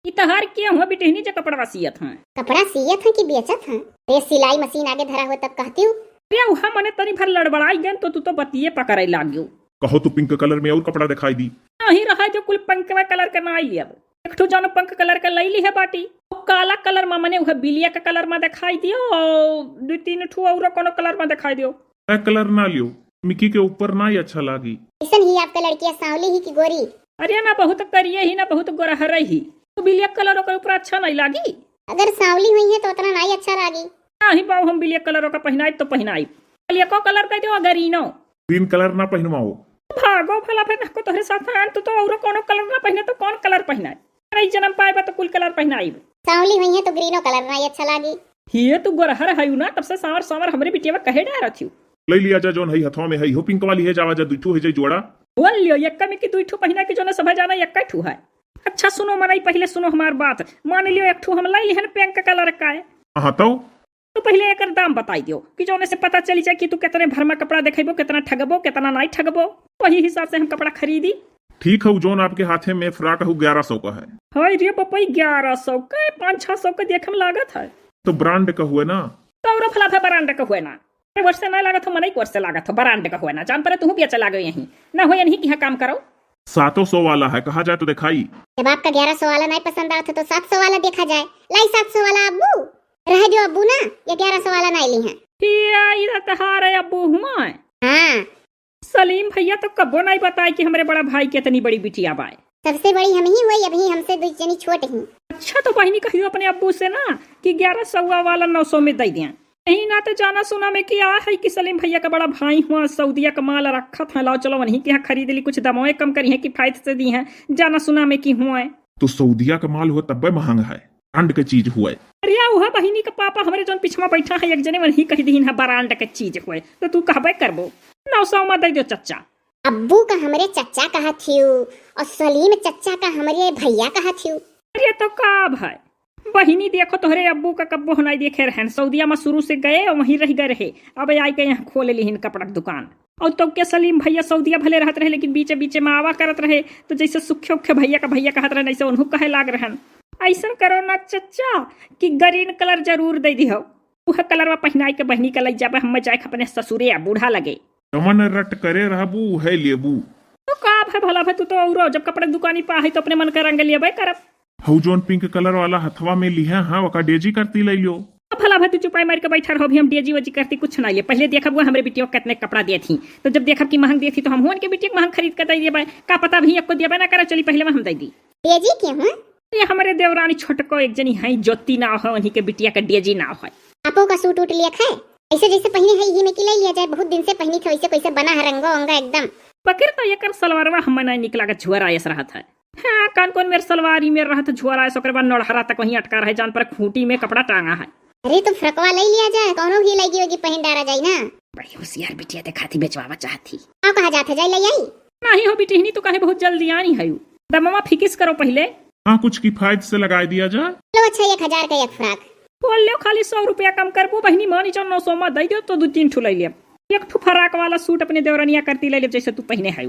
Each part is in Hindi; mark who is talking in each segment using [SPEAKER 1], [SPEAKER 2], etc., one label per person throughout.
[SPEAKER 1] इतहार किया हुआ बिटहनी जो कपड़ा सियत हैं।
[SPEAKER 2] कपड़ा सियत है कि बेचत है? ये सिलाई मशीन आगे धरा हो तब कहती हूँ।
[SPEAKER 1] अरे उहा मने तनी भर लड़बड़ाई गन तो तू तो बतिये पकड़े लागियो।
[SPEAKER 3] कहो तो पिंक कलर में और कपड़ा दिखाई दी।
[SPEAKER 1] नहीं रहा जो कुल पंकवा कलर का ना लिया। एक ठो जानो पंक कलर का लई ली है बाटी। काला कलर में मने उहा बिलिया का कलर में दिखाई दियो और दो तीन ठो और कोनो कलर में दिखाई दियो।
[SPEAKER 3] कलर ना लियो, मिकी के ऊपर ना ही अच्छा लागी।
[SPEAKER 2] ऐसन ही आपका लड़कियां सांवली ही की गोरी?
[SPEAKER 1] अरे ना बहुत करिए ही ना बहुत गोरा ही तो बिलिया कलर के ऊपर अच्छा नहीं लागी।
[SPEAKER 2] अगर सांवली हुई है तो उतना नहीं अच्छा लागी।
[SPEAKER 1] नहीं बाबू हम बिलिया कलर का पहनाई तो पहनाई। बिलिया को कलर का दो गरीनो।
[SPEAKER 3] ग्रीन कलर ना पहनवाओ।
[SPEAKER 1] भागो भला फिर को तोहरे साथ आन तो और कोनो कलर ना पहने तो कौन कलर पहनाए? नहीं जन्म पाए तो कुल कलर पहनाई।
[SPEAKER 2] सांवली हुई है तो ग्रीनो कलर नहीं अच्छा लागी।
[SPEAKER 1] ये तू गोरहर है ना तब से सावर सावर हमरे बिटिया कहे डा रथी।
[SPEAKER 3] ले लिया जा जोन है हथवा में है हो पिंक वाली है जावा जा दुठू है जे जोड़ा।
[SPEAKER 1] बोल लियो यक्का में की दुठू पहना के जो ना सब जाना यक्का ठू है। अच्छा सुनो मनाई पहले सुनो हमार बात। मान लियो एक ठू हम लाई लिहन पिंक कलर का है।
[SPEAKER 3] हां तो
[SPEAKER 1] पहले एक दाम बताई दियो कि जोने से पता चली जाए कि तू कितने भर में कपड़ा दिखेबो, कितना ठगबो, कितना नहीं ठगबो, वही हिसाब से हम कपड़ा खरीदी।
[SPEAKER 3] ठीक है जोन आपके हाथे में फ्रॉक है 1100 का है।
[SPEAKER 1] हाय रे पपई 1100 का 500-600 का देखे में लागत है।
[SPEAKER 3] तो ब्रांड का हुए ना
[SPEAKER 1] तो और फला था ब्रांड का हुए ना। वर्ष से नहीं लागत हो मने वर्ष से लागत हो ब्रांड का हुए ना। जान पर तू भी अच्छा लागे यहीं ना हो यहीं की काम करो।
[SPEAKER 3] 700 वाला है कहा जाए तो दिखाई।
[SPEAKER 2] जब आपका 1100 वाला नहीं पसंद आता तो 700 वाला देखा जाए। लाई 700 वाला अब्बू रह जो अब्बू ना ये 1100 वाला नहीं ली है।
[SPEAKER 1] इधर तहारे अब्बू हुआ है।
[SPEAKER 2] हाँ
[SPEAKER 1] सलीम भैया तो कबो नहीं बताए कि हमारे बड़ा भाई की इतनी बड़ी बिटिया बाय।
[SPEAKER 2] सबसे बड़ी हम ही हुई, अभी हमसे दो जनी छोट ही।
[SPEAKER 1] अच्छा तो बहनी कहियो अपने अब्बू से ना कि 1100 वाला 900 में दे दिया। नहीं ना तो जाना सुना में कि आ है कि सलीम भैया का बड़ा भाई हुआ सऊदिया का माल रखा था। लाओ चलो वहीं के यहाँ खरीद ली, कुछ दमोए कम करी है कि फायदे से दी है। जाना सुना में कि हुआ है
[SPEAKER 3] तो सऊदिया का माल हुआ तब महंगा है, ब्रांड का चीज हुआ।
[SPEAKER 1] अरे वह बहिनी का पापा हमारे जो पिछवा बैठा है एक जने वही कही दी है ब्रांड का चीज हुए तो तू कहबे करबो 900 में दे दो चच्चा।
[SPEAKER 2] अब्बू का हमारे चच्चा कहा थियू और सलीम चच्चा का हमारे भैया कहा थियू।
[SPEAKER 1] अरे तो का भाई बहिनी देखो तोहरे अब्बू का कब्बो नहीं देखे रहन। सऊदिया में शुरू से गए और वहीं रह गए रहे। अब आई के यहाँ खोले ली कपड़ा की दुकान। और तो क्या सलीम भैया सऊदिया भले रहते रहे लेकिन बीचे बीचे में आवा करत रहे तो जैसे सुखे उखे भैया का भैया कहत रहे ऐसे उन्हों कहे लाग रहन। ऐसा करो ना चच्चा कि ग्रीन कलर जरूर दे दिहो। वह कलर में पहनाई के बहनी का लग जाबे हम जाए अपने ससुरे या बूढ़ा लगे।
[SPEAKER 3] कमन रट करे रहबू है लेबू
[SPEAKER 1] तो का भाई भला भाई तू तो और जब कपड़े की दुकानी पा है तो अपने मन का रंग लिया करब।
[SPEAKER 3] हऊ जोन पिंक कलर वाला हथवा में ली है हाँ वका डेजी करती ले लियो।
[SPEAKER 1] भला भाई तू चुपाई मार के बैठा रहो भी हम डेजी वजी करती कुछ ना लिए। पहले देखा हुआ हमारे बिटिया कितने कपड़ा दिए थी तो जब देखा कि महंग दी थी तो हम हुआ के बिटिया महंग खरीद कर दे दिए। का पता भी आपको दिया ना करे चली पहले में हम दे दी।
[SPEAKER 2] डेजी क्यों है?
[SPEAKER 1] ये हमारे देवरानी छोटको एक जनी है ज्योति ना हो उन्हीं के बिटिया का डेजी ना हो।
[SPEAKER 2] आपो का सूट उठ लिया है ऐसे जैसे पहने है ही में कि ले लिया जाए। बहुत दिन से पहनी थी वैसे कैसे बना है रंगो अंगा एकदम।
[SPEAKER 1] पकड़ तो ये कर सलवारवा हम नहीं निकला के झुअर आयस रहा था। हाँ कान कौन मेरे सलवारी में रहा था झुअर आयस ओकरे बाद नौहरा तक वहीं अटका रहे जान पर खूंटी में कपड़ा टांगा है।
[SPEAKER 2] अरे तो फ्रकवा ले लिया जाए कौनो भी लगी होगी पहन डारा जाए ना।
[SPEAKER 1] बड़ी होशियार बिटिया दिखाती बेचवावा चाहती।
[SPEAKER 2] आओ कहा जाता जाए ले आई
[SPEAKER 1] नहीं हो बिटिहनी तो कहे बहुत जल्दी आनी है। दमवा फिकिस करो पहले।
[SPEAKER 3] हाँ कुछ किफायत से लगा दिया जा।
[SPEAKER 2] लो अच्छा 1000 का एक फ्रॉक
[SPEAKER 1] बोल लो खाली 100 रुपया कम करबो बहनी मानी चल 900 में दे दो तो 2-3 ठू ले ले। एक ठू फराक वाला सूट अपने देवरनिया करती ले ले जैसे तू पहने है।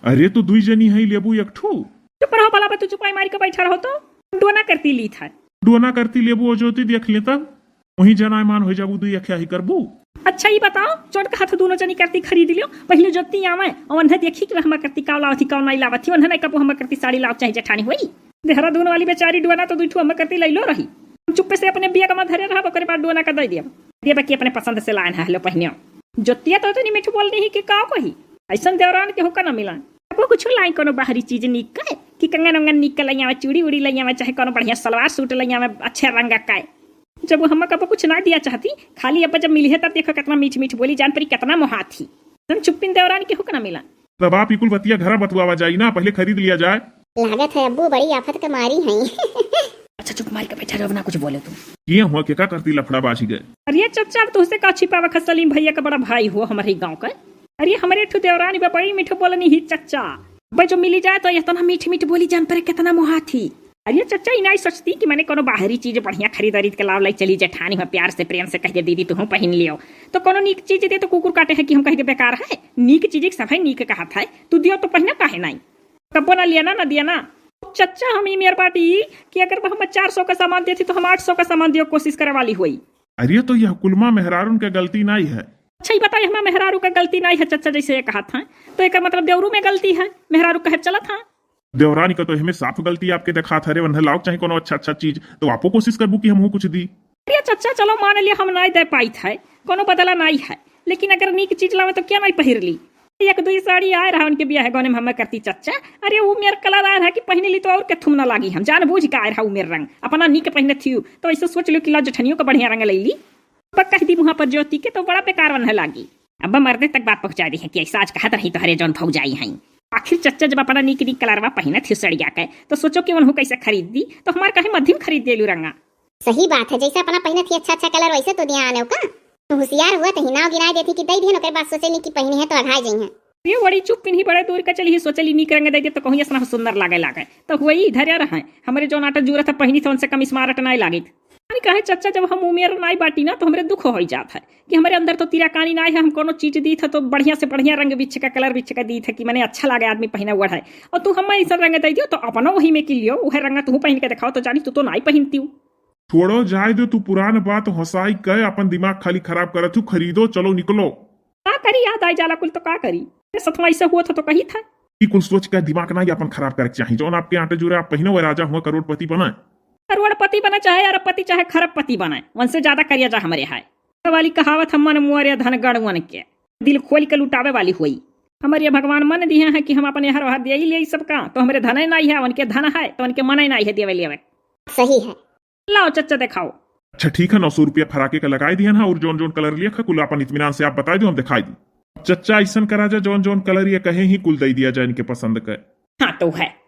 [SPEAKER 3] अरे तो दुई जनी है लेबू एक ठू।
[SPEAKER 1] चुप रहो भला तू चुपाई मारी के बैठा रहो तो डोना करती ली था।
[SPEAKER 3] डोना करती लेबू ज्योति देख ले तब वही जनायमान हो जाबू दुई अख्या ही करबू।
[SPEAKER 1] अच्छा ही बताओ चोट का हाथ दोनों जनी करती खरीद लियो। पहले ज्योति आवे और उन्हें देखी कि हम करती का लावती का नहीं लावती उन्हें नहीं कबो हम करती साड़ी लाव चाहे जेठानी हुई। देहरादून वाली बेचारी डोना तो 2 ठू हम करती ले लो रही। चुप्पे से अपने बिया का धरे रहा ओकरे बाद डोना का दे दिया दिया बाकी अपने पसंद से लाइन है लो पहनियो। ज्योतिया तो नहीं मिठू बोल रही कि का कही ऐसा देवरान के होकर न मिला। अब कुछ लाई कोनो बाहरी चीज निक है कि कंगन उंगन निक लई आवे चूड़ी उड़ी लई आवे चाहे कोनो बढ़िया सलवार सूट लई आवे अच्छे रंग का। जब हम कब कुछ ना दिया चाहती खाली अब जब मिली है तब देखो कितना मीठ मीठ बोली जान परी कितना मोहा थी। तुम चुप्पिन देवरान के होकर न मिला।
[SPEAKER 3] तब आप इकुल बतिया घर बतवावा जाई ना पहले खरीद लिया जाए।
[SPEAKER 2] लागत है अब्बू बड़ी आफत का मारी है।
[SPEAKER 1] अच्छा चुप मार के बैठा रहो ना कुछ बोले तुम।
[SPEAKER 3] ये हुआ के का करती लफड़ा बाजी गए।
[SPEAKER 1] अरे चच्चा तुझसे का छिपा वक्त सलीम भैया का बड़ा भाई हो हमारे गाँव का। अरे हमारे ठू देवरानी बड़ी मीठ बोलनी ही चच्चा भाई जो मिली जाए तो इतना मीठ मीठ बोली जान पर कितना मोहा थी। अरे चच्चा ही नहीं सोचती कि मैंने कोनो बाहरी चीज बढ़िया खरीद के लाव लाई चली जेठानी में प्यार से प्रेम से कह दे दीदी तुम पहन लियो तो कोनो नीक चीज दे तो कुकुर काटे है कि हम कह दे बेकार है। नीक चीज सफाई नीक कहा था तू दियो तो पहना काहे नहीं कब्बो ना लिया ना दिया ना। चचा हम मेरे पार्टी कि अगर हम 400 का सामान देती तो हम 800 का सामान दियो कोशिश करे वाली हुई।
[SPEAKER 3] अरे तो यह कुलमा मेहरारून का गलती नहीं है।
[SPEAKER 1] अच्छा ही बताइए हमें मेहरारू का गलती नहीं है चचा जैसे ये कहा था, तो एक मतलब देवरू में गलती है, मेहरारू कहे चला था।
[SPEAKER 3] देवरानी का तो हमें साफ गलती आपके देखा था रे, वन्हे लाओ चाहे कोनो अच्छा चीज तो आपको कोशिश करबू कि हमहू कुछ दी।
[SPEAKER 1] अरे चचा चलो मान लिया हम नहीं दे पाई थे, कोनो बदला नहीं है, लेकिन अगर नीक चीज लावे तो क्या नहीं पहिर ली। एक दो साड़ी आए रहा उनके ब्याह गौने में हमें करती चचा, अरे वो मेरा कलर आया है कि पहने ली तो और के थुम ना लागी, हम जान बूझ के आए रहा मेरा रंग अपना नीक पहने थी तो ऐसे सोच लो कि ला जठनियों का बढ़िया रंग ले ली, पक्का दी वहां पर ज्योति के तो बड़ा बेकार बनने लागी। अब मर्दे तक बात पहुंचा दी है कि ऐसा आज कहा रही तो हरे जौन भौज आई हैं। आखिर चच्चा जब अपना नीक नीक कलरवा पहने थी सड़िया के तो सोचो कि उन्होंने कैसे खरीद दी, तो हमारे कहीं मध्यम खरीद दे लू रंगा।
[SPEAKER 2] सही बात है, जैसे अपना पहने थी अच्छा कलर वैसे तो दिया आने का। तो होशियार हुआ तो हिनाव गिनाई देती कि दई दी ओकर बात सोचे नहीं कि पहनी है तो अघाई जई है।
[SPEAKER 1] ये बड़ी चुप पिन्ही बड़े दूर का चली सोचली नीक रंग दे दे तो कहीं इतना सुंदर लागे तो वही इधर रहे हमारे जो नाटक जूरा था पहनी था उनसे कम स्मार्ट नहीं लागी। कहे चच्चा जब हम उमेर नाई बाटी ना तो हमारे दुख हो जाता है कि हमारे अंदर तो तिराकानी नाई है, हम कोनो चीज दी था तो बढ़िया से बढ़िया रंग बिछ का कलर बिछ का दी था कि मैंने अच्छा लगे आदमी पहना हुआ है, और तू हमें ऐसा रंग दे दियो तो अपना वही में किलियो वह रंग तू पहन के दिखाओ तो जानी तू तो नाई पहनती हूँ।
[SPEAKER 3] छोड़ो जाए दो, तू पुरान बात हंसाई कह अपन दिमाग खाली खराब करत हूँ, खरीदो चलो निकलो।
[SPEAKER 1] का करी याद आई जाला कुल तो का करी, सतवा ऐसा हुआ था तो कही था
[SPEAKER 3] कि कुल सोच का दिमाग ना अपन खराब करे चाहिए, जो आपके आटे जुड़े आप पहने हुए राजा हुआ करोड़पति बना,
[SPEAKER 1] करोड़पति बना चाहे अरबपति चाहे खरबपति बना, उनसे ज्यादा करिया जा हमारे है वाली कहावत हम मन मुआरे धन गणवन के दिल खोल के लुटावे वाली हुई। हमारे भगवान मन दिए हैं कि हम अपने हर वहां दे लिए सबका, तो हमारे धन नहीं है उनके धन है तो उनके मन नहीं है देवे लेवे।
[SPEAKER 2] सही है,
[SPEAKER 1] लाओ चच्चा दिखाओ।
[SPEAKER 3] अच्छा ठीक है, 900 रुपया फराके का लगाई दिया ना, और जोन जोन कलर लिया कुल अपन इत्मीनान से आप बता दो हम दिखाई दी। चच्चा ऐसा करा जा जोन जोन कलर ये कहे ही कुल दे दिया जाए इनके पसंद का।
[SPEAKER 1] हाँ तो है